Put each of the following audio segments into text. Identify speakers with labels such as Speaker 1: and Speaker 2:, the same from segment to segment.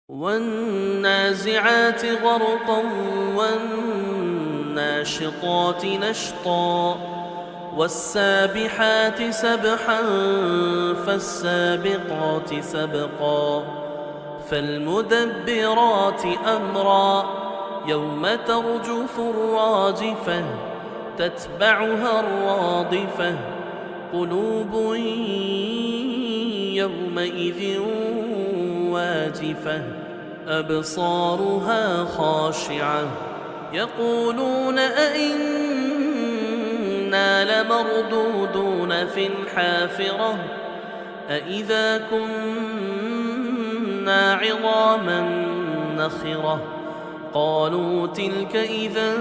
Speaker 1: والنازعات غرقا والناشطات نشطا والسابحات سبحا فالسابقات سبقا فالمدبرات أمرا يوم ترجف الراجفة تتبعها الرادفة قلوب يومئذ واجفة أبصارها خاشعة يقولون أئنا لمردودون في الحافرة أئذا كنا عظاما نخرة قالوا تلك إذا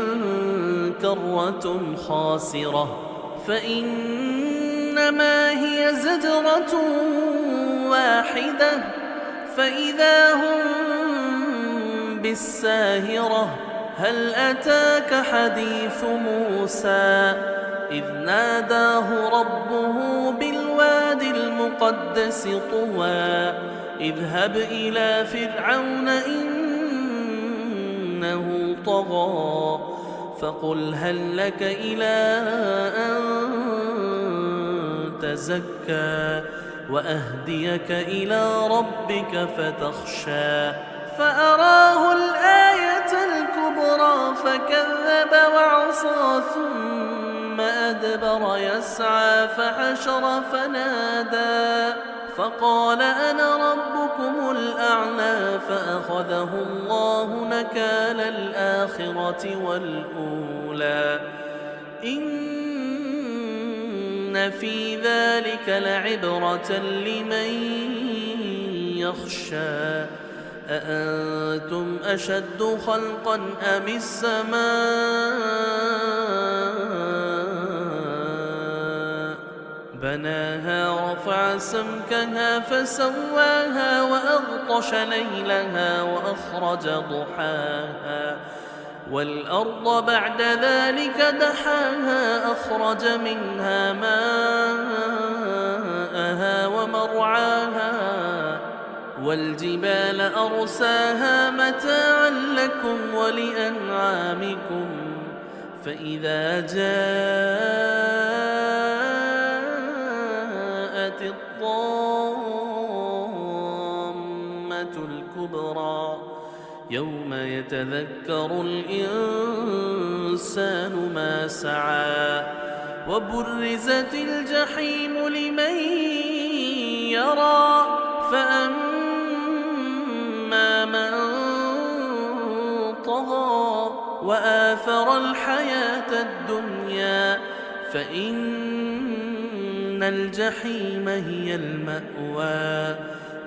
Speaker 1: كرة خاسرة فإنما هي زجرة واحدة فإذا هم بالساهرة هل أتاك حديث موسى إذ ناداه ربه بالواد المقدس طوى اذهب إلى فرعون إنه طغى فقل هل لك إلى أن تزكى وأهديك إلى ربك فتخشى فأراه الآية الكبرى فكذب وعصى ثم أدبر يسعى فحشر فنادى فقال أنا ربكم الأعلى فأخذه الله نكال الآخرة والأولى إن في ذلك لعبرة لمن يخشى أأنتم أشد خلقا أم السماء بناها رفع سمكها فسواها وأغطش ليلها وأخرج ضحاها والأرض بعد ذلك دحاها أخرج منها ماءها ومرعاها والجبال أرساها متاعا لكم ولأنعامكم فإذا جاءت الطامة الكبرى يوم يتذكر الإنسان ما سعى وبرزت الجحيم لمن يرى فأما من طغى وآثر الحياة الدنيا فإن الجحيم هي المأوى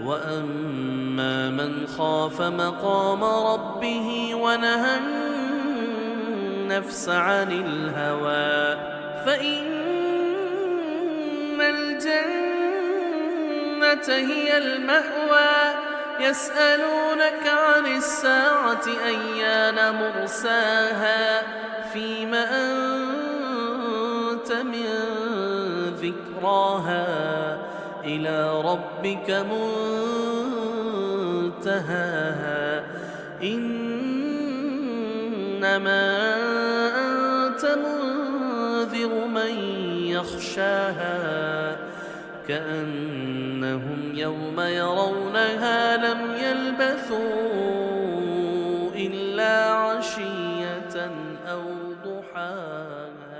Speaker 1: وأما من خاف مقام ربه ونهى النفس عن الهوى فإن الجنة هي المأوى يسألونك عن الساعة أيان مرساها فيم أنت من ذكراها إلى ربك منتهاها إنما أنت منذر من يخشاها كأنهم يوم يرونها لم يلبثوا إلا عشية أو ضحاها.